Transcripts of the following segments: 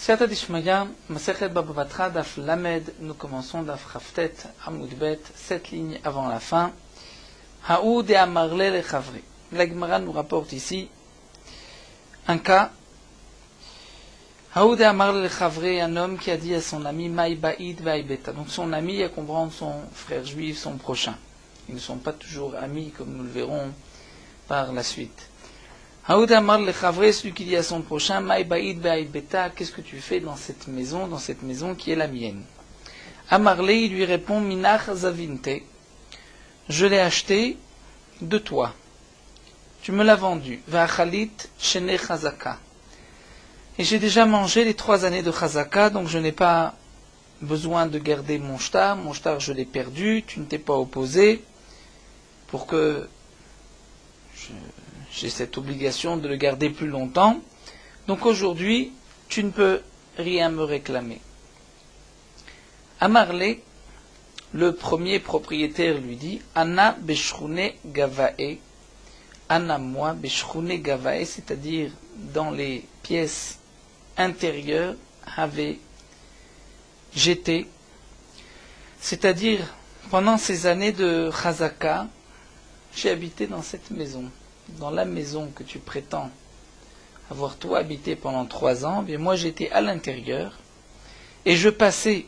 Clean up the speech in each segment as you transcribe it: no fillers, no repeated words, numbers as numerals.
Siyata Dishmaya, Masechet Baba Batra, Daf Lamed, nous commençons Daf Chaftet, Amud Bet, 7 lignes avant la fin. Haoud et Amarle le Chavre. La Gemara nous rapporte ici un cas. Haoud et Amarle le Chavre, un homme qui a dit à son ami Maï Baïd Baïbeta. Donc son ami, à comprendre son frère juif, son prochain. Ils ne sont pas toujours amis, comme nous le verrons par la suite. Haoud Amar le Chavre, celui qui dit à son prochain, Maï Baïd Baïbeta, qu'est-ce que tu fais dans cette maison qui est la mienne? Amarle, il lui répond, Minach Zavinte, je l'ai acheté de toi. Tu me l'as vendu. Va'achalit Shene Chazaka. Et j'ai déjà mangé les 3 années de Chazaka, donc je n'ai pas besoin de garder mon shtar. Mon shtar, je l'ai perdu, tu ne t'es pas opposé pour que j'ai cette obligation de le garder plus longtemps. Donc aujourd'hui, tu ne peux rien me réclamer. Amarle, le premier propriétaire, lui dit, Anna Beshrune Gavae, Anna moi Beshrune Gavae, c'est-à-dire dans les pièces intérieures, avait j'étais, c'est-à-dire pendant ces années de Chazaka, j'ai habité dans cette maison. Dans la maison que tu prétends avoir toi habité pendant 3 ans, bien moi j'étais à l'intérieur et je passais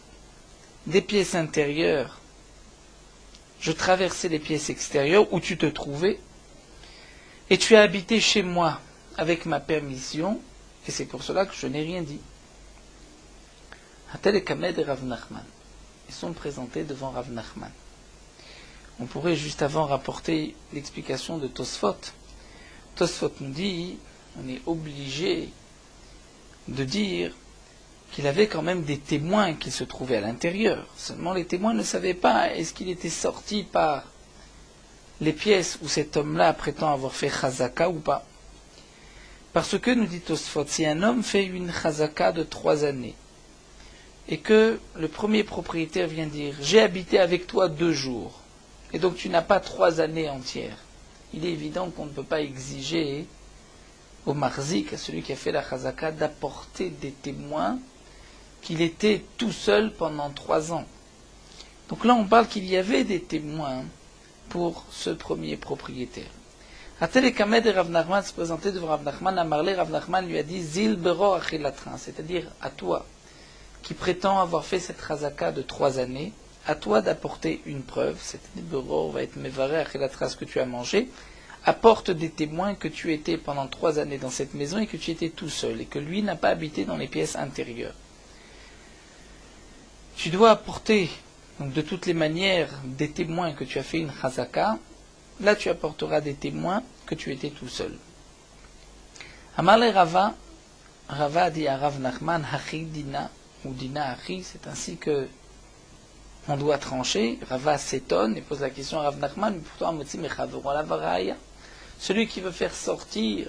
des pièces intérieures, je traversais les pièces extérieures où tu te trouvais et tu as habité chez moi avec ma permission et c'est pour cela que je n'ai rien dit. Hatel et Kamed et Rav Nachman, ils sont présentés devant Rav Nachman. On pourrait juste avant rapporter l'explication de Tosfot. Tosfot nous dit, on est obligé de dire qu'il avait quand même des témoins qui se trouvaient à l'intérieur. Seulement les témoins ne savaient pas est-ce qu'il était sorti par les pièces où cet homme-là prétend avoir fait Chazaka ou pas. Parce que, nous dit Tosfot, si un homme fait une Chazaka de 3 années, et que le premier propriétaire vient dire, j'ai habité avec toi 2 jours, et donc tu n'as pas 3 années entières, il est évident qu'on ne peut pas exiger au marzik, à celui qui a fait la chazaka, d'apporter des témoins qu'il était tout seul pendant 3 ans. Donc là, on parle qu'il y avait des témoins pour ce premier propriétaire. Atel et Kamed et Rav Nachman se présentaient devant Rav Nachman. Amarle, Rav Nachman lui a dit Zil bero achilatran, c'est-à-dire à toi qui prétends avoir fait cette chazaka de 3 années, à toi d'apporter une preuve, c'est-à-dire bero va être mevaré achilatra, ce que tu as mangé, apporte des témoins que tu étais pendant 3 années dans cette maison et que tu étais tout seul et que lui n'a pas habité dans les pièces intérieures. Tu dois apporter, donc de toutes les manières, des témoins que tu as fait une chazaka. Là, tu apporteras des témoins que tu étais tout seul. Amarle Rava, Rava dit à Rav Nachman, Hachi Dina, ou Dina Hachi, c'est ainsi que on doit trancher. Rava s'étonne et pose la question à Rav Nachman, mais pourtant, Amotzi Mechavero la Varaya. Celui qui veut faire sortir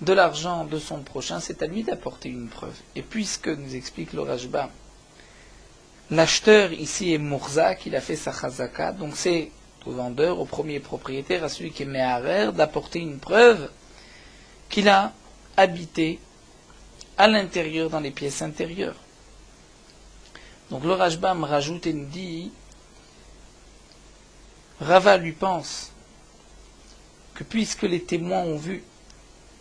de l'argent de son prochain, c'est à lui d'apporter une preuve. Et puisque, nous explique le Rashba, l'acheteur ici est Mourzak, il a fait sa chazaka, donc c'est au vendeur, au premier propriétaire, à celui qui est Meharer, d'apporter une preuve qu'il a habité à l'intérieur, dans les pièces intérieures. Donc le Rashba me rajoute et nous dit, Rava lui pense que puisque les témoins ont vu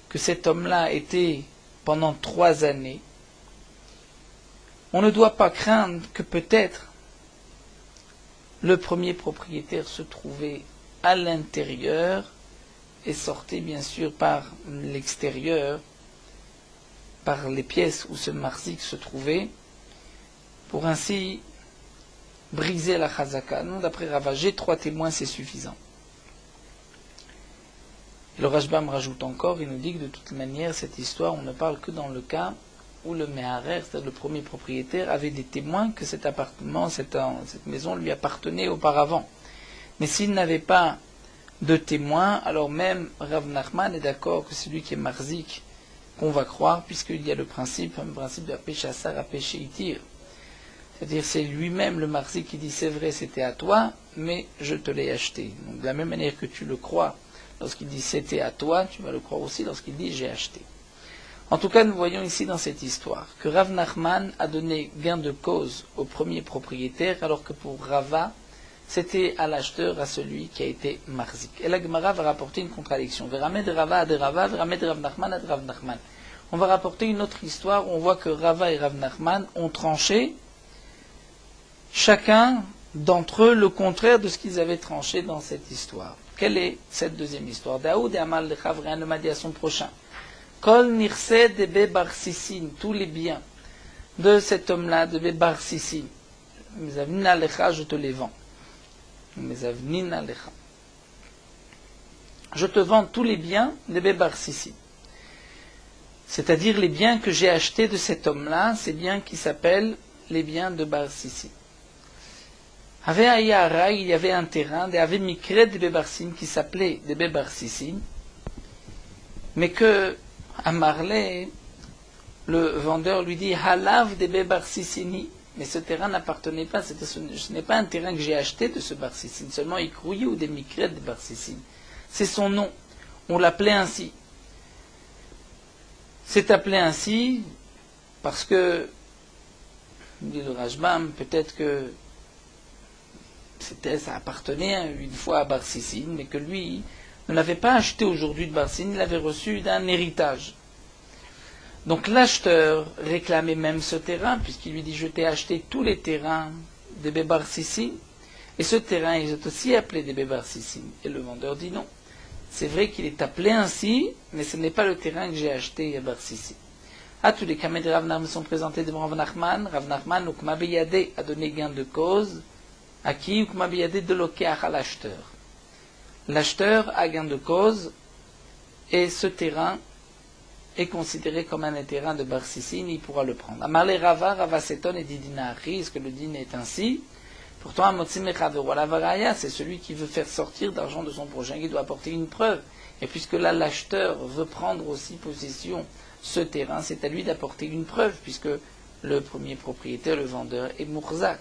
que cet homme-là était pendant 3 années, on ne doit pas craindre que peut-être le premier propriétaire se trouvait à l'intérieur et sortait bien sûr par l'extérieur, par les pièces où ce marzik se trouvait, pour ainsi briser la chazaka. Non, d'après Rava, j'ai 3 témoins, c'est suffisant. Et le Rashba me rajoute encore, il nous dit que de toute manière, cette histoire, on ne parle que dans le cas où le Meharer, c'est-à-dire le premier propriétaire, avait des témoins que cet appartement, cette maison lui appartenait auparavant. Mais s'il n'avait pas de témoins, alors même Rav Nachman est d'accord que c'est lui qui est marzik qu'on va croire, puisqu'il y a le principe de la péché assar à péché itir. C'est-à-dire c'est lui-même le marzik qui dit c'est vrai c'était à toi, mais je te l'ai acheté. Donc de la même manière que tu le crois lorsqu'il dit c'était à toi, tu vas le croire aussi lorsqu'il dit j'ai acheté. En tout cas, nous voyons ici dans cette histoire que Rav Nachman a donné gain de cause au premier propriétaire, alors que pour Rava, c'était à l'acheteur, à celui qui a été marzik. Et la Gemara va rapporter une contradiction. Veramed Rava ad Rava, veramed Rav Nachman ad Rav Nachman. On va rapporter une autre histoire où on voit que Rava et Rav Nachman ont tranché, chacun d'entre eux, le contraire de ce qu'ils avaient tranché dans cette histoire. Quelle est cette deuxième histoire? Daoud et Amal Lechav, rien ne m'a dit à son prochain. Kol nirse de Bebar Sissin, tous les biens de cet homme-là, de Bebar Sissin. Mezavnina Lecha, je te les vends. Mezavnina Lecha. Je te vends tous les biens de Bebar Sissin. C'est-à-dire les biens que j'ai achetés de cet homme-là, ces biens qui s'appellent les biens de Bar Sissi. Avait Ayara, il y avait un terrain, il y avait Mikret de Bebarsin qui s'appelait de Bebarsissin, mais que à Marley, le vendeur lui dit Halav de Bebarsissini, mais ce terrain n'appartenait pas, ce n'est pas un terrain que j'ai acheté de ce Barsissin, seulement Ikrouyi ou des Mikret de Barsissin. C'est son nom, on l'appelait ainsi. C'est appelé ainsi parce que, dit le Rajbam, peut-être que ça appartenait une fois à Barsissin, mais que lui ne l'avait pas acheté aujourd'hui de Barsissin, il l'avait reçu d'un héritage. Donc l'acheteur réclamait même ce terrain, puisqu'il lui dit je t'ai acheté tous les terrains de Barsissin, et ce terrain il est aussi appelé de Barsissin. Et le vendeur dit non. C'est vrai qu'il est appelé ainsi, mais ce n'est pas le terrain que j'ai acheté à Barsissin. À tous les cas, de Rav Nachman sont présentés devant Rav Nachman. Rav Nachman, Ukma Beyadeh, a donné gain de cause. À qui? Ukma Beyadeh de Lokeach, à l'acheteur. L'acheteur a gain de cause, et ce terrain est considéré comme un terrain de Barsissin, il pourra le prendre. Amarle Rava s'étonne et dit Dinahari, est-ce que le din est ainsi? Pourtant, c'est celui qui veut faire sortir d'argent de son prochain, qui doit apporter une preuve. Et puisque là, l'acheteur veut prendre aussi possession ce terrain, c'est à lui d'apporter une preuve, puisque le premier propriétaire, le vendeur, est Mourzak.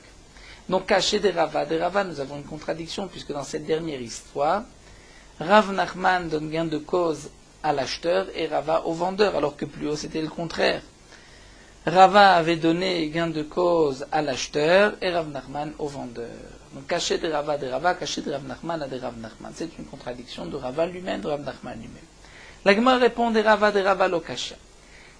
Donc, caché des Rava, nous avons une contradiction, puisque dans cette dernière histoire, Rav Nachman donne gain de cause à l'acheteur et Rava au vendeur, alors que plus haut c'était le contraire. Rava avait donné gain de cause à l'acheteur et Rav Nachman au vendeur. Donc caché de Rava, caché de Rav Nachman à de Rav Nachman. C'est une contradiction de Rava lui-même, de Rav Nachman lui-même. La Gemara répond de Rava lo kasha.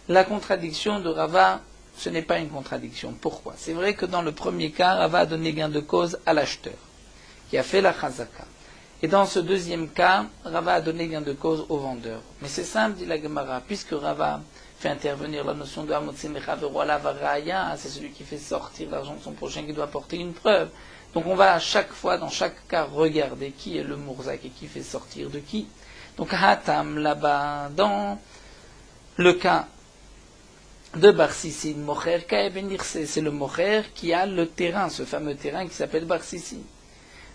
La contradiction de Rava, ce n'est pas une contradiction. Pourquoi? C'est vrai que dans le premier cas, Rava a donné gain de cause à l'acheteur, qui a fait la chazaka. Et dans ce deuxième cas, Rava a donné gain de cause au vendeur. Mais c'est simple, dit la Gemara, puisque Rava fait intervenir la notion de Hamotzi Mecha Veroala Varaya, c'est celui qui fait sortir l'argent de son prochain qui doit apporter une preuve. Donc on va à chaque fois, dans chaque cas, regarder qui est le Mourzak et qui fait sortir de qui. Donc Hatam, là-bas, dans le cas de Barsissin, Mocher Kaebenirse, c'est le Mocher qui a le terrain, ce fameux terrain qui s'appelle Barsissin.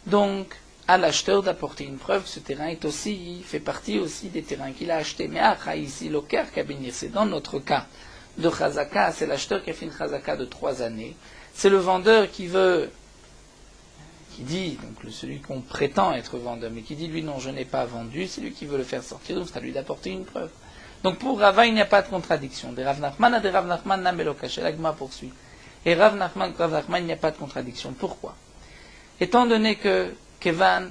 Donc, à l'acheteur d'apporter une preuve que ce terrain est aussi, fait partie aussi des terrains qu'il a achetés. Mais ici, l'Oker Kabinir, c'est dans notre cas de Chazaka, c'est l'acheteur qui a fait une Chazaka de 3 années. C'est le vendeur qui dit, donc celui qu'on prétend être vendeur, mais qui dit lui non, je n'ai pas vendu, c'est lui qui veut le faire sortir, donc c'est à lui d'apporter une preuve. Donc pour Rava, il n'y a pas de contradiction. Des Rav Nachman à des Rav Nachman Namelokash, l'Agma poursuit. Et Rav Nachman, il n'y a pas de contradiction. Pourquoi? Étant donné que Kevan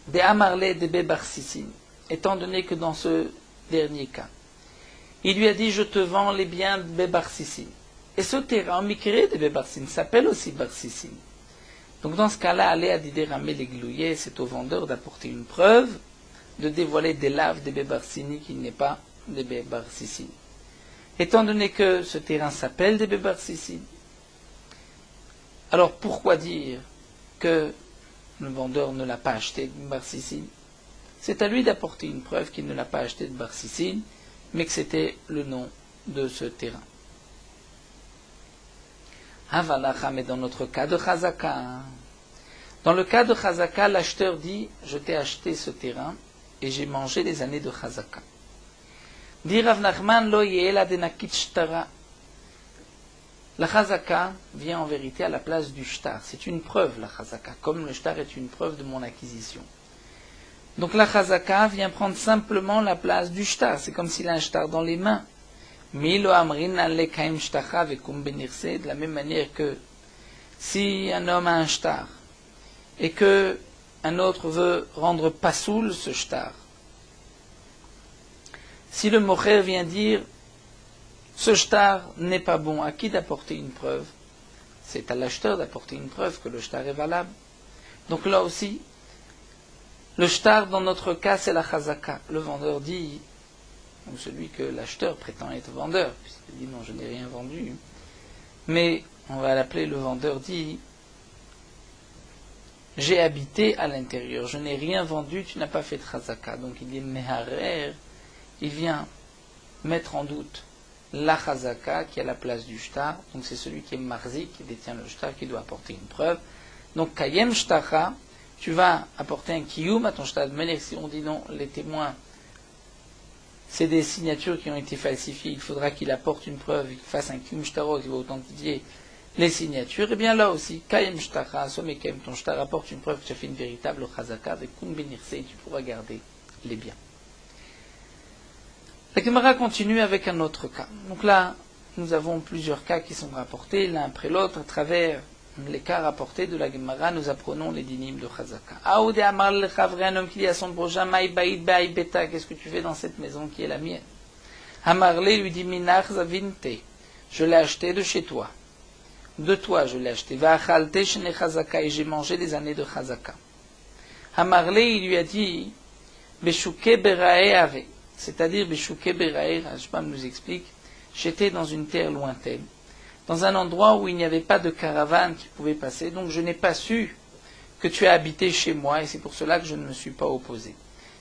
de Amarle de Bebarsissin, étant donné que dans ce dernier cas, il lui a dit je te vends les biens de Bebarsissin. Et ce terrain, Mikre de Bebarsissin, s'appelle aussi Barsissin. Donc dans ce cas-là, aller à Dider Ameleglouye, c'est au vendeur d'apporter une preuve, de dévoiler des laves de Bebarsini qui n'est pas de Bebarsissin. Étant donné que ce terrain s'appelle de Bebarsissin, alors pourquoi dire que le vendeur ne l'a pas acheté de Barsissin? C'est à lui d'apporter une preuve qu'il ne l'a pas acheté de Barsissin, mais que c'était le nom de ce terrain. Havalacha, mais dans notre cas de Chazaka, dans le cas de Chazaka, l'acheteur dit je t'ai acheté ce terrain et j'ai mangé les années de Chazaka. Dit Rav Nachman lo yela de nakit shtara. La chazaka vient en vérité à la place du shtar. C'est une preuve, la chazaka, comme le shtar est une preuve de mon acquisition. Donc la chazaka vient prendre simplement la place du shtar. C'est comme s'il a un shtar dans les mains. De la même manière que si un homme a un shtar et que un autre veut rendre pasoul ce shtar, si le mocher vient dire ce shtar n'est pas bon, à qui d'apporter une preuve? C'est à l'acheteur d'apporter une preuve que le shtar est valable. Donc là aussi, le shtar dans notre cas c'est la chazaka. Le vendeur dit, ou celui que l'acheteur prétend être vendeur, puisqu'il dit non, je n'ai rien vendu, mais on va l'appeler le vendeur dit, j'ai habité à l'intérieur, je n'ai rien vendu, tu n'as pas fait de chazaka. Donc il dit meharer, il vient mettre en doute la chazaka qui est à la place du shtar. Donc c'est celui qui est marzik, qui détient le shtar, qui doit apporter une preuve. Donc kayem shtacha, tu vas apporter un kiyum à ton shtar. De manière, si on dit non, les témoins, c'est des signatures qui ont été falsifiées, il faudra qu'il apporte une preuve, qu'il fasse un kiyum shtarot, qui va authentifier les signatures. Et bien là aussi, kayem shtacha, somekem, ton shtar apporte une preuve que tu as fait une véritable chazaka, avec kun benirse, tu pourras garder les biens. La Gemara continue avec un autre cas. Donc là, nous avons plusieurs cas qui sont rapportés l'un après l'autre. À travers les cas rapportés de la Gemara, nous apprenons les dynimes de Chazaka. Aoudé Amar le-Chavre, un homme qui dit à son prochain, Maï Baïd Baï Beta, qu'est-ce que tu fais dans cette maison qui est la mienne? Amarle lui dit, Minach Zavinte, je l'ai acheté de chez toi. De toi je l'ai acheté. Va'achalte shene Chazaka, et j'ai mangé des années de Chazaka. Amarle, il lui a dit, Beshuke Berae Ave. C'est-à-dire, Beshuke Berae, Rashbam nous explique, j'étais dans une terre lointaine, dans un endroit où il n'y avait pas de caravane qui pouvait passer, donc je n'ai pas su que tu as habité chez moi, et c'est pour cela que je ne me suis pas opposé.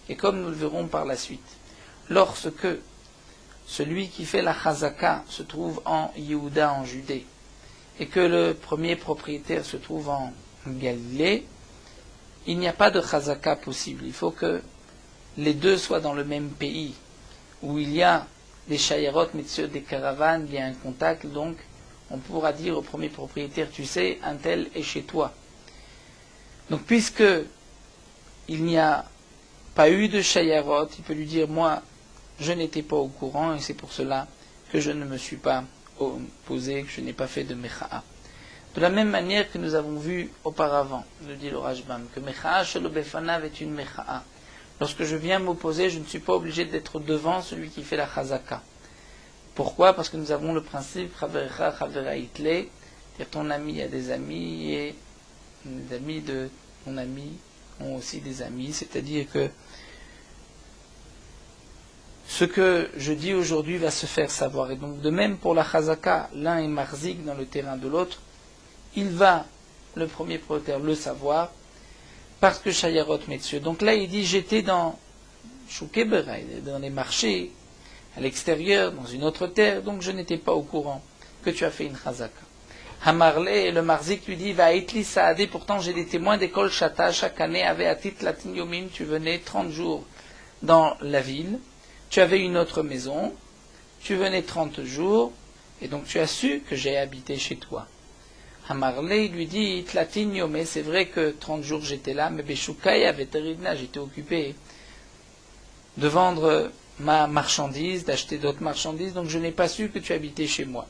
Et comme nous le verrons par la suite, lorsque celui qui fait la chazaka se trouve en Yehuda, en Judée, et que le premier propriétaire se trouve en Galilée, il n'y a pas de chazaka possible. Il faut que les deux soient dans le même pays, où il y a des chayarot, mais des caravanes, il y a un contact, donc on pourra dire au premier propriétaire, tu sais, un tel est chez toi. Donc puisque il n'y a pas eu de chayarot, il peut lui dire, moi, je n'étais pas au courant, et c'est pour cela que je ne me suis pas opposé, que je n'ai pas fait de mecha'a. De la même manière que nous avons vu auparavant, nous dit le Rashbam, que mecha'a shelo befanav est une mecha'a. Lorsque je viens m'opposer, je ne suis pas obligé d'être devant celui qui fait la chazaka. Pourquoi? Parce que nous avons le principe chaverecha chavera itle, c'est-à-dire ton ami a des amis et les amis de ton ami ont aussi des amis, c'est-à-dire que ce que je dis aujourd'hui va se faire savoir. Et donc de même pour la chazaka, l'un est marzik dans le terrain de l'autre, il va, le premier propriétaire, le savoir, parce que Shayarot Metsieu. Donc là, il dit, j'étais dans Shukebera, dans les marchés, à l'extérieur, dans une autre terre, donc je n'étais pas au courant que tu as fait une chazaka. Hamarle, le marzik lui dit, va itli saadé, pourtant j'ai des témoins d'école chata, chaque année avait atit latin yomim, tu venais 30 jours dans la ville, tu avais une autre maison, tu venais 30 jours, et donc tu as su que j'ai habité chez toi. Hamarle lui dit, Tlatin Yomé, c'est vrai que 30 jours j'étais là, mais Beshukai avait Teridna, j'étais occupé de vendre ma marchandise, d'acheter d'autres marchandises, donc je n'ai pas su que tu habitais chez moi.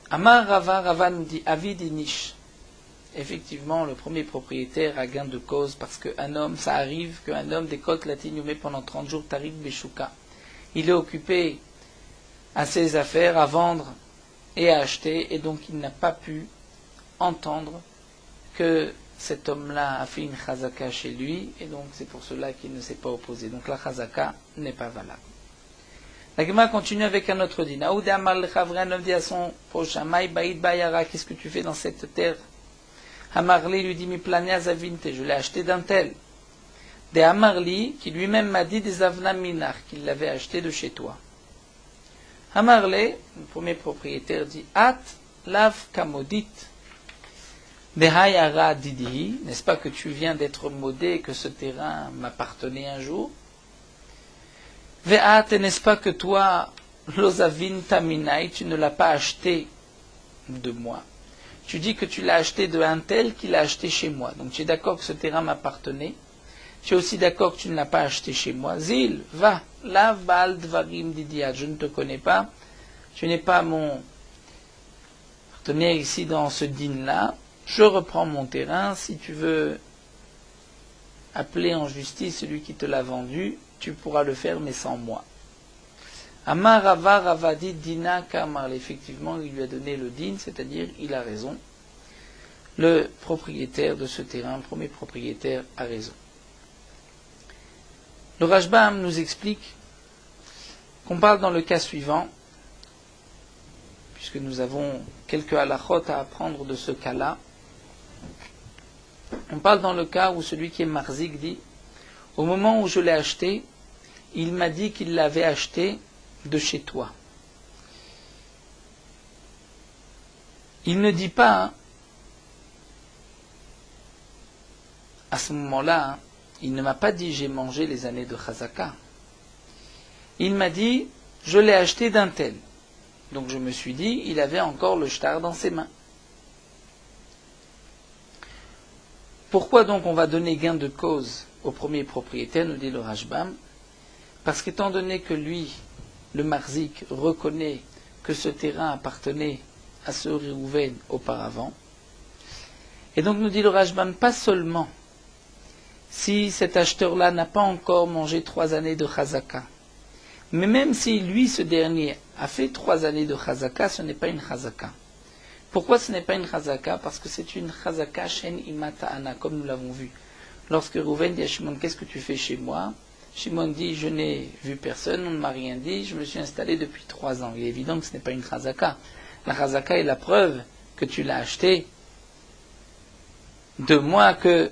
Amar Rava, Rava nous dit, Avid Inish. Effectivement, le premier propriétaire a gain de cause, parce qu'un homme, ça arrive qu'un homme décote Tlatin Yomé pendant 30 jours, Tarik Beshuka. Il est occupé à ses affaires, à vendre et à acheter, et donc il n'a pas pu entendre que cet homme-là a fait une chazaka chez lui, et donc c'est pour cela qu'il ne s'est pas opposé. Donc la chazaka n'est pas valable. La Gemara continue avec un autre din. Aouda Amal Chavre, un homme dit à son prochain, Maï Baïd Bayara, qu'est-ce que tu fais dans cette terre? Amarli lui dit, Mi plania zavinte, je l'ai acheté d'un tel. De Amarli, qui lui-même m'a dit des avna minar, qu'il l'avait acheté de chez toi. Amarle, le premier propriétaire, dit At lav kamodit dehayara didi, n'est-ce pas que tu viens d'être modé, que ce terrain m'appartenait un jour? Ve'at, n'est-ce pas que toi, lozavin taminai, tu ne l'as pas acheté de moi? tu dis que tu l'as acheté de un tel qui l'a acheté chez moi. Donc tu es d'accord que ce terrain m'appartenait. Tu es aussi d'accord que tu ne l'as pas acheté chez moi. Zil, va, la val dvarim didiat, je ne te connais pas, tu n'es pas mon partenaire ici dans ce din-là, je reprends mon terrain, si tu veux appeler en justice celui qui te l'a vendu, tu pourras le faire, mais sans moi. Amar Rava Ravadi Dina Kamar, effectivement, il lui a donné le din, c'est-à-dire il a raison. Le propriétaire de ce terrain, le premier propriétaire, a raison. Le Rashbam nous explique qu'on parle dans le cas suivant, puisque nous avons quelques halachot à apprendre de ce cas-là. On parle dans le cas où celui qui est marzik dit, au moment où je l'ai acheté, il m'a dit qu'il l'avait acheté de chez toi. Il ne dit pas, à ce moment-là, il ne m'a pas dit j'ai mangé les années de Chazaka. Il m'a dit je l'ai acheté d'un tel. Donc je me suis dit il avait encore le shtar dans ses mains. Pourquoi donc on va donner gain de cause au premier propriétaire, nous dit le Rashbam? Parce qu'étant donné que lui, le marzik, reconnaît que ce terrain appartenait à ce Réhouven auparavant, et donc nous dit le Rashbam, pas seulement si cet acheteur-là n'a pas encore mangé 3 années de Chazaka, mais même si lui, ce dernier, a fait 3 années de Chazaka, ce n'est pas une Chazaka. Pourquoi ce n'est pas une Chazaka? Parce que c'est une Chazaka Shen Imata Ana, comme nous l'avons vu. Lorsque Réhouven dit à Shimon, qu'est-ce que tu fais chez moi? Shimon dit, je n'ai vu personne, on ne m'a rien dit, je me suis installé depuis 3 ans. Il est évident que ce n'est pas une Chazaka. La Chazaka est la preuve que tu l'as acheté de moi, que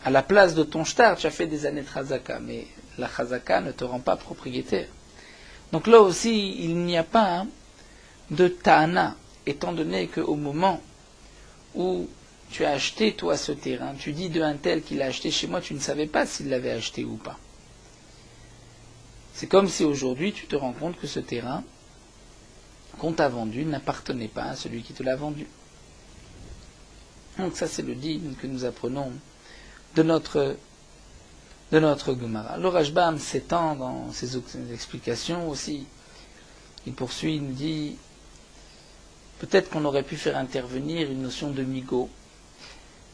à la place de ton shtar, tu as fait des années de Chazaka, mais la Chazaka ne te rend pas propriétaire. Donc là aussi, il n'y a pas de ta'ana, étant donné qu'au moment où tu as acheté toi ce terrain, tu dis de un tel qu'il a acheté chez moi, tu ne savais pas s'il l'avait acheté ou pas. C'est comme si aujourd'hui tu te rends compte que ce terrain qu'on t'a vendu n'appartenait pas à celui qui te l'a vendu. Donc ça c'est le din que nous apprenons de notre Gemara. Le Rashbam s'étend dans ses explications aussi. Il poursuit, il nous dit, peut-être qu'on aurait pu faire intervenir une notion de migo.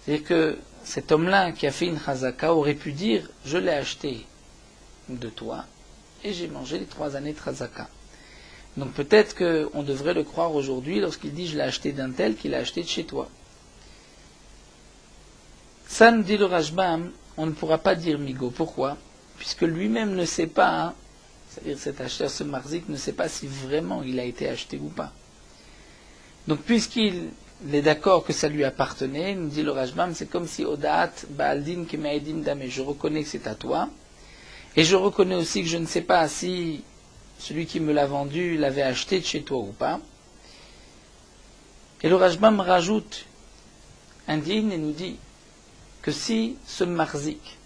C'est-à-dire que cet homme-là qui a fait une chazaka aurait pu dire, je l'ai acheté de toi et j'ai mangé les 3 années de chazaka. Donc peut-être qu'on devrait le croire aujourd'hui lorsqu'il dit, je l'ai acheté d'un tel qu'il l'a acheté de chez toi. Ça, nous dit le Rashbam, on ne pourra pas dire migo. Pourquoi? Puisque lui-même ne sait pas, c'est-à-dire cet acheteur, ce marzik, ne sait pas si vraiment il a été acheté ou pas. Donc puisqu'il est d'accord que ça lui appartenait, nous dit le Rashbam, c'est comme si Odaat Baaldin Kemeadim Dame, je reconnais que c'est à toi, et je reconnais aussi que je ne sais pas si celui qui me l'a vendu l'avait acheté de chez toi ou pas. Et le Rashbam rajoute un din et nous dit que si ce marzik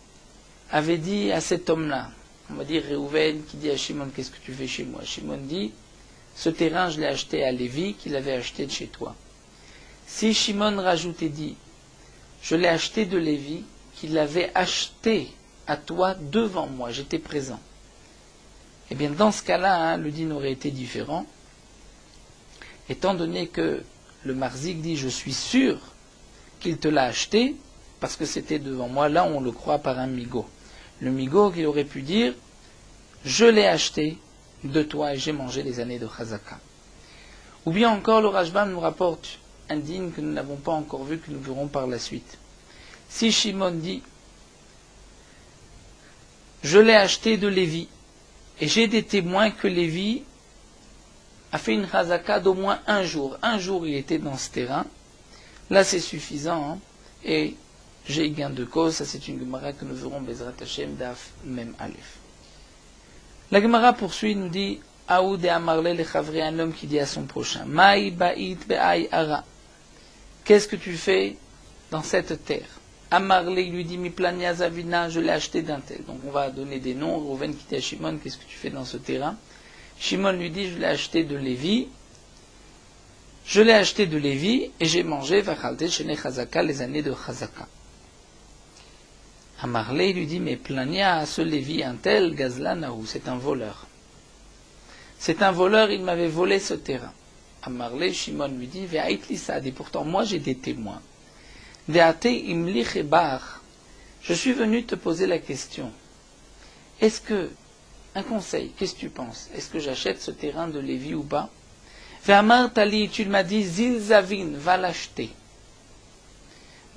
avait dit à cet homme-là, on va dire Réhouven qui dit à Shimon, qu'est-ce que tu fais chez moi? Shimon dit, ce terrain je l'ai acheté à Lévi qui l'avait acheté de chez toi. Si Shimon rajoute et dit, je l'ai acheté de Lévi qui l'avait acheté à toi devant moi, j'étais présent. Eh bien dans ce cas-là, le din aurait été différent, étant donné que le marzik dit, je suis sûr qu'il te l'a acheté, parce que c'était devant moi, là on le croit par un migo. Le migo qu'il aurait pu dire, je l'ai acheté de toi et j'ai mangé les années de Chazaka. Ou bien encore le Rashbam nous rapporte un din que nous n'avons pas encore vu, que nous verrons par la suite. Si Shimon dit, je l'ai acheté de Lévi, et j'ai des témoins que Lévi a fait une Chazaka d'au moins un jour il était dans ce terrain, là c'est suffisant, et j'ai gain de cause, ça c'est une Gemara que nous verrons Bezrat Hashem Daf Mem Aleph. La Gemara poursuit, nous dit, Aoud et Amarle le Chavri, un homme qui dit à son prochain, Maï Ba'it Be'ai Ara, qu'est-ce que tu fais dans cette terre? Amarle lui dit, Miplania Zavina, je l'ai acheté d'un tel. Donc on va donner des noms. Rouven qui dit à Shimon, qu'est-ce que tu fais dans ce terrain? Shimon lui dit, je l'ai acheté de Lévi Je l'ai acheté de Lévi et j'ai mangé Vachalté Shene Chazaka les années de Chazaka. Amarlé lui dit, mais Plania, ce Lévi, un tel, Gazlanahu, c'est un voleur. C'est un voleur, il m'avait volé ce terrain. Amarlé, Shimon lui dit, Ve'ait lisad, et pourtant moi j'ai des témoins. Ve'ate imlich ebar, je suis venu te poser la question. Est-ce que, un conseil, qu'est-ce que tu penses? Est-ce que j'achète ce terrain de Lévi ou pas? Ve'amar tali, tu m'as dit, Zilzavin, va l'acheter.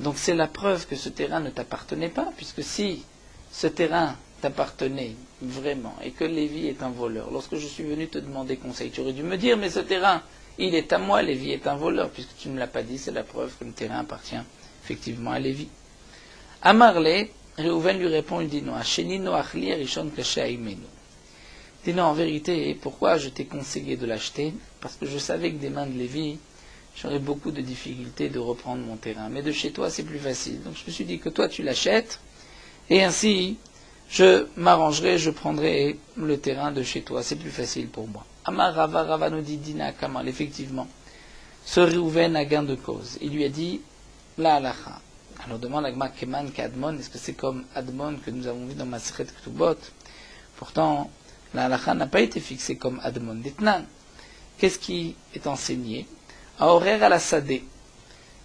Donc c'est la preuve que ce terrain ne t'appartenait pas, puisque si ce terrain t'appartenait vraiment et que Lévi est un voleur, lorsque je suis venu te demander conseil, tu aurais dû me dire, mais ce terrain, il est à moi, Lévi est un voleur, puisque tu ne me l'as pas dit, c'est la preuve que le terrain appartient effectivement à Lévi. Amarlé, Réhouven lui répond, il dit non, Hacheni noachli arishon kashe aimenu. Il dit non, en vérité, pourquoi je t'ai conseillé de l'acheter? Parce que je savais que des mains de Lévi, j'aurais beaucoup de difficultés de reprendre mon terrain. Mais de chez toi, c'est plus facile. Donc je me suis dit que toi, tu l'achètes, et ainsi, je m'arrangerai, je prendrai le terrain de chez toi. C'est plus facile pour moi. Amar Rava, Rava nous dit, Dina Kamal, effectivement, ce Réhouven a gain de cause. Il lui a dit, la halacha. Alors demande à Gma Keman Kadmon, est-ce que c'est comme Admon que nous avons vu dans Masechet Ketubot? Pourtant, la halacha n'a pas été fixée comme Admon d'Etnan. Qu'est-ce qui est enseigné? À horaire à la sadé.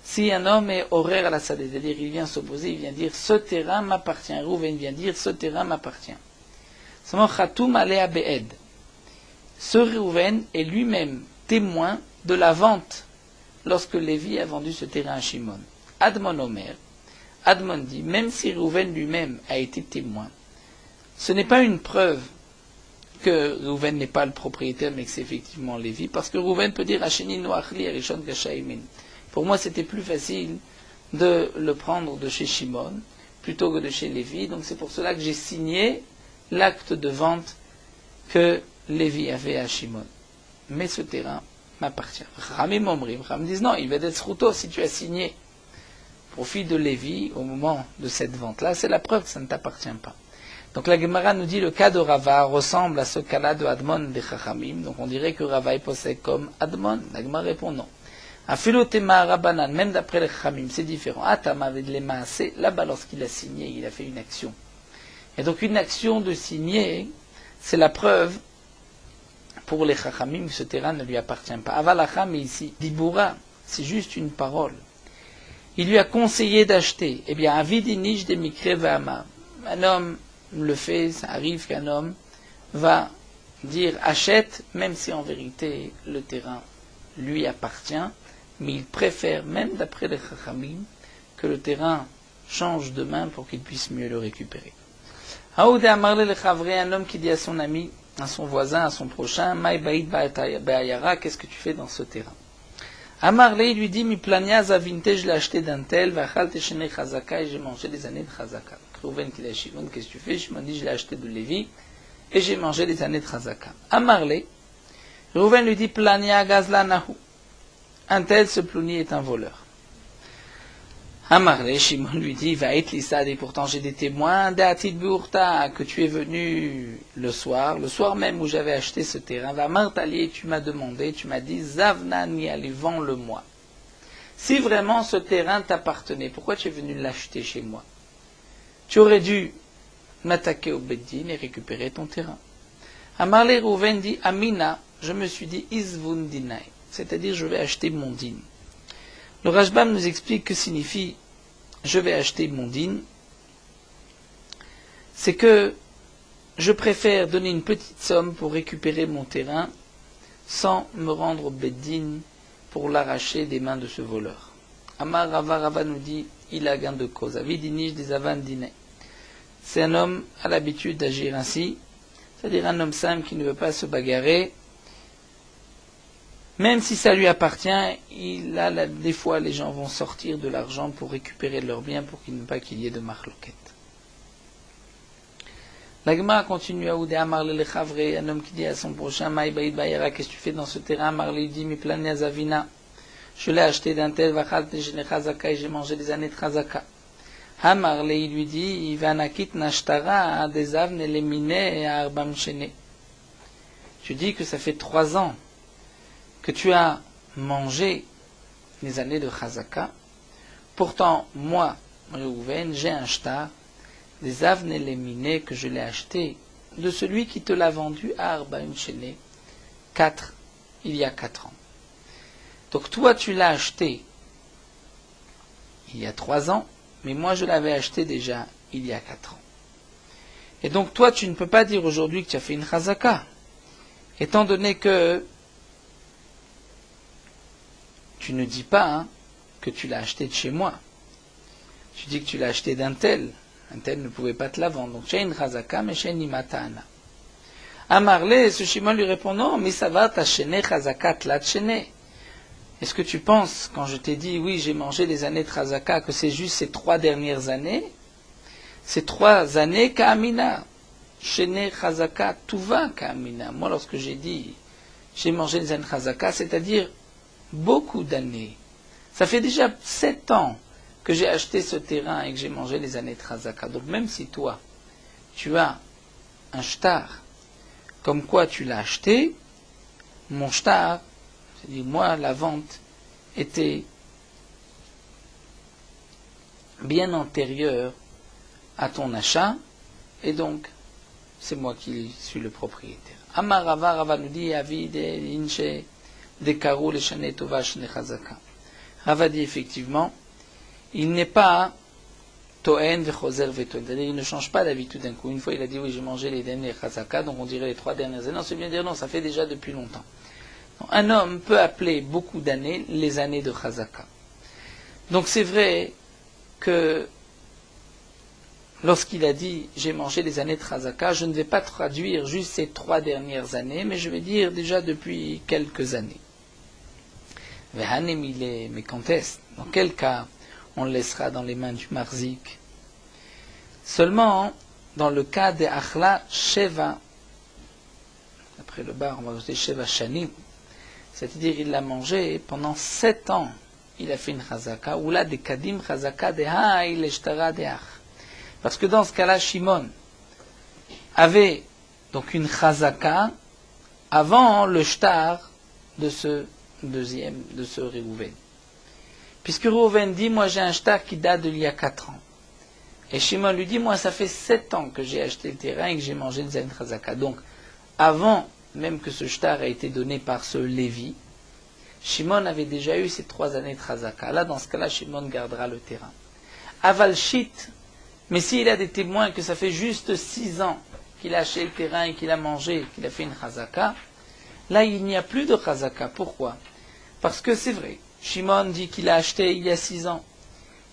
Si un homme est horaire à la sadé, c'est-à-dire il vient s'opposer, il vient dire ce terrain m'appartient. Réhouven vient dire ce terrain m'appartient. Seulement Khatoum alea be'ed. Ce Réhouven est lui-même témoin de la vente lorsque Lévi a vendu ce terrain à Shimon. Admon Omer. Admon dit, même si Réhouven lui-même a été témoin, ce n'est pas une preuve que Réhouven n'est pas le propriétaire, mais que c'est effectivement Lévi, parce que Réhouven peut dire Hacheni noachli arishon kashe aimenu. Pour moi, c'était plus facile de le prendre de chez Shimon plutôt que de chez Lévi, donc c'est pour cela que j'ai signé l'acte de vente que Lévi avait à Shimon. Mais ce terrain m'appartient. Ramim Omrim, Ram disent non, il va être sruto si tu as signé profit de Lévi au moment de cette vente-là, c'est la preuve que ça ne t'appartient pas. Donc la Gemara nous dit le cas de Rava ressemble à ce cas-là de Admon de Chachamim. Donc on dirait que Rava est possédé comme Admon. La Gemara répond non. Afilotema Rabanan, même d'après les Chachamim, c'est différent. Atama avec les maasé, là-bas lorsqu'il a signé, il a fait une action. Et donc une action de signer, c'est la preuve pour les Chachamim que ce terrain ne lui appartient pas. Avalacha, mais ici, Diboura, c'est juste une parole. Il lui a conseillé d'acheter. Eh bien, avidinish de mikre v'ama. Un homme le fait, ça arrive qu'un homme va dire achète, même si en vérité le terrain lui appartient, mais il préfère, même d'après les Chachamim, que le terrain change de main pour qu'il puisse mieux le récupérer. Haoudé Amarle le Chavre, un homme qui dit à son ami, à son voisin, à son prochain, Maï Baïd Ba'ayara, qu'est-ce que tu fais dans ce terrain? Amarle lui dit, mi plania zavinte, je l'ai acheté d'un tel, vachal techene chazaka, et j'ai mangé des années de chazaka. Réhouven qui dit à Shimon, qu'est-ce que tu fais? Shimon dit, je l'ai acheté de Lévi, et j'ai mangé des années de chazaka. Amarle, Réhouven lui dit, plania gazlanahu. Un tel, ce plouni est un voleur. Amarle, Shimon lui dit, va être lissad, et pourtant j'ai des témoins, d'Atit Beurta, que tu es venu le soir même où j'avais acheté ce terrain, va martali, tu m'as demandé, tu m'as dit, Zavnani, allez, vends-le-moi. Si vraiment ce terrain t'appartenait, pourquoi tu es venu l'acheter chez moi? Tu aurais dû m'attaquer au Beddin et récupérer ton terrain. Amarle Réhouven dit, Amina, je me suis dit, Izvun dinai, c'est-à-dire je vais acheter mon din. Le Rashbam nous explique que signifie je vais acheter mon din. C'est que je préfère donner une petite somme pour récupérer mon terrain sans me rendre au Beddin pour l'arracher des mains de ce voleur. Amar Rava Rava nous dit il a gain de cause. Avidinish des avan dîner. C'est un homme à l'habitude d'agir ainsi, c'est-à-dire un homme simple qui ne veut pas se bagarrer. Même si ça lui appartient, des fois les gens vont sortir de l'argent pour récupérer leurs biens pour qu'il ne pas qu'il y ait de marloquette. La Gemara continue à Oudé Amarle le Chavre, un homme qui dit à son prochain Maï Baïd Bayara, qu'est-ce que tu fais dans ce terrain? Amarle dit mi plania zavina. Je l'ai acheté d'un tel vachal tejene chazaka et j'ai mangé des années de chazaka. Amarle il lui dit Ivanakit nashtara des avnes les minés et arbam chene. Tu dis que ça fait 3 ans que tu as manger les années de Chazaka. Pourtant, moi, Reuven, j'ai un shtar, des avnes léminées que je l'ai acheté de celui qui te l'a vendu à Arbaïn Chené, il y a 4 ans. Donc toi, tu l'as acheté il y a 3 ans, mais moi, je l'avais acheté déjà il y a 4 ans. Et donc toi, tu ne peux pas dire aujourd'hui que tu as fait une Chazaka, étant donné que tu ne dis pas que tu l'as acheté de chez moi. Tu dis que tu l'as acheté d'un tel. Un tel ne pouvait pas te la vendre. Donc tu as une Chazaka, mais chez Nimatana. Amarle, ce Shimon lui répond, non, mais ça va, ta chéné, Chazaka, tla chéné. Est-ce que tu penses, quand je t'ai dit, oui, j'ai mangé les années de Chazaka, que c'est juste ces 3 dernières années? Ces 3 années, Ka'amina. Chéné, Chazaka, tout va, Ka'amina. Moi, lorsque j'ai dit, j'ai mangé les années de Chazaka, c'est-à-dire beaucoup d'années. Ça fait déjà 7 ans que j'ai acheté ce terrain et que j'ai mangé les années de Chazaka. Donc même si toi, tu as un shtar, comme quoi tu l'as acheté, mon shtar, c'est-à-dire moi, la vente était bien antérieure à ton achat, et donc c'est moi qui suis le propriétaire. Amar Rava, Rava nous dit, Avid et Inche, Dekaru le Shane Tova Shne Chazaka. Rava dit effectivement, il n'est pas Toen vechoser vetoen. C'est-à-dire, il ne change pas d'avis tout d'un coup. Une fois, il a dit, oui, j'ai mangé les derniers Chazaka, donc on dirait les 3 dernières années. Non, c'est bien dire, non, ça fait déjà depuis longtemps. Donc, un homme peut appeler beaucoup d'années les années de Chazaka. Donc c'est vrai que lorsqu'il a dit, j'ai mangé les années de Chazaka, je ne vais pas traduire juste ces 3 dernières années, mais je vais dire déjà depuis quelques années. Mais quand est-ce? Dans quel cas on le laissera dans les mains du Marzik? Seulement, dans le cas des Achla Sheva, après le bar, on va ajouter Sheva Shanim, c'est-à-dire il l'a mangé pendant 7 ans, il a fait une Chazaka, ou là des Kadim Chazaka de Ha'il Eshtara de Ach. Parce que dans ce cas-là, Shimon avait donc une Chazaka avant le shtar de ce Reuven. Puisque Reuven dit, moi j'ai un shtar qui date d'il y a 4 ans. Et Shimon lui dit, moi ça fait 7 ans que j'ai acheté le terrain et que j'ai mangé le Zayin Chazaka. Donc, avant même que ce shtar ait été donné par ce Lévi, Shimon avait déjà eu ces 3 années de Chazaka. Là, dans ce cas-là, Shimon gardera le terrain. Avalshit, mais s'il a des témoins que ça fait juste 6 ans qu'il a acheté le terrain et qu'il a mangé, qu'il a fait une Chazaka, là il n'y a plus de Chazaka. Pourquoi? Parce que c'est vrai, Shimon dit qu'il a acheté il y a 6 ans.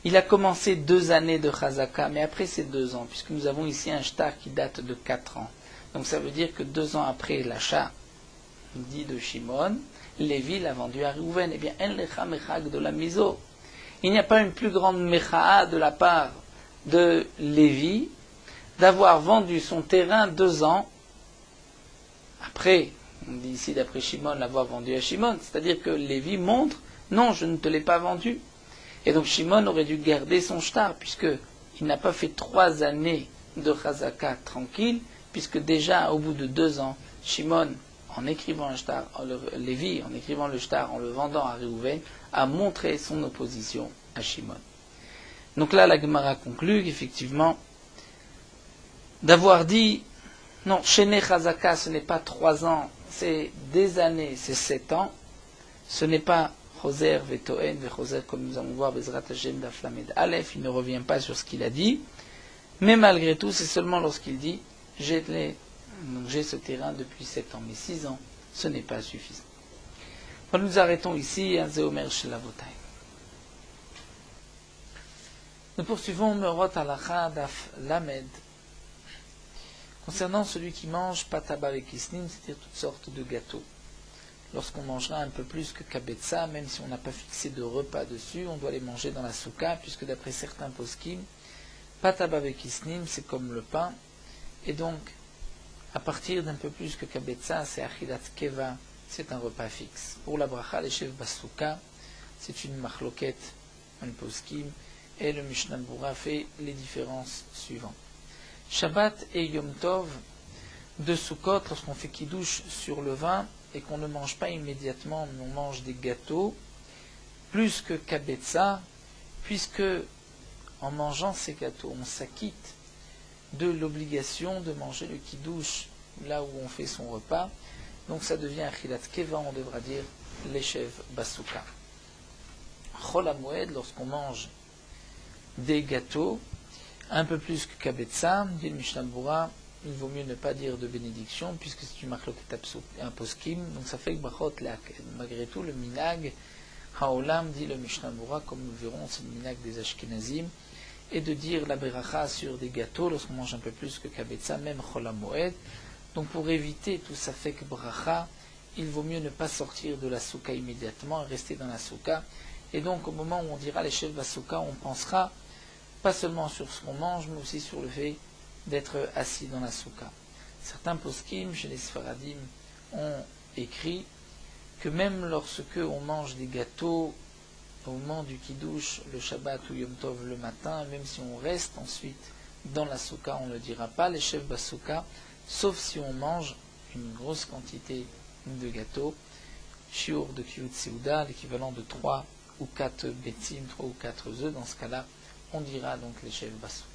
Il a commencé 2 années de Chazaka, mais après ces 2 ans, puisque nous avons ici un shtar qui date de 4 ans. Donc ça veut dire que 2 ans après l'achat dit de Shimon, Lévi l'a vendu à Reuven. Eh bien, en lecha mechag de la miso. Il n'y a pas une plus grande mecha'a de la part de Lévi d'avoir vendu son terrain 2 ans après, on dit ici d'après Shimon, l'avoir vendu à Shimon, c'est-à-dire que Lévi montre, non, je ne te l'ai pas vendu. Et donc Shimon aurait dû garder son shtar, puisqu'il n'a pas fait 3 années de Chazaka tranquille, puisque déjà au bout de 2 ans, Shimon, en écrivant un shtar, Lévi, en écrivant le shtar, en le vendant à Reuven, a montré son opposition à Shimon. Donc là, la Gemara conclut qu'effectivement, d'avoir dit, non, Shene Chazaka, ce n'est pas 3 ans, c'est des années, c'est 7 ans, ce n'est pas Choser Vetoen, Vechoser, comme nous allons voir, Bezrat Hashem d'Aflamed Aleph, il ne revient pas sur ce qu'il a dit, mais malgré tout, c'est seulement lorsqu'il dit, j'ai ce terrain depuis 7 ans, mais 6 ans, ce n'est pas suffisant. Bon, nous arrêtons ici, à Zéomer Shelavotai. Nous poursuivons Merot Alacha Daf Lamed, concernant celui qui mange pataba avec isnim, c'est-à-dire toutes sortes de gâteaux. Lorsqu'on mangera un peu plus que kabetza, même si on n'a pas fixé de repas dessus, on doit les manger dans la souka, puisque d'après certains poskim, pataba avec isnim, c'est comme le pain, et donc, à partir d'un peu plus que kabetza, c'est achilat keva, c'est un repas fixe. Pour la bracha, les chefs basouka, c'est une machloket, un poskim, et le Mishnah Berurah fait les différences suivantes. Shabbat et Yom Tov de Sukkot, lorsqu'on fait kiddush sur le vin, et qu'on ne mange pas immédiatement, mais on mange des gâteaux, plus que kabetza, puisque en mangeant ces gâteaux, on s'acquitte de l'obligation de manger le kiddush là où on fait son repas. Donc ça devient achilat keva, on devra dire leshev basuka. Chol hamoed, lorsqu'on mange des gâteaux, un peu plus que kabetza, dit le Mishnah Berurah, il vaut mieux ne pas dire de bénédiction, puisque c'est une machloket un poskim, donc ça fait que brachot le'aked. Malgré tout, le minag haolam, dit le Mishnah Berurah, comme nous verrons, c'est le minag des Ashkenazim, et de dire la beracha sur des gâteaux lorsqu'on mange un peu plus que kabetza, même chol hamoed. Donc pour éviter tout ça fait que bracha, il vaut mieux ne pas sortir de la souka immédiatement, rester dans la souka. Et donc au moment où on dira les chefs basouka, on pensera pas seulement sur ce qu'on mange, mais aussi sur le fait d'être assis dans la souka. Certains poskim, chez les Sfaradim, ont écrit que même lorsque on mange des gâteaux au moment du kiddush, le Shabbat ou Yom Tov le matin, même si on reste ensuite dans la souka, on ne le dira pas, les chefs basouka, sauf si on mange une grosse quantité de gâteaux, shiur de kiyut seuda, l'équivalent de 3 ou 4 betzim, 3 ou 4 œufs, dans ce cas-là, on dira donc les chefs basouka.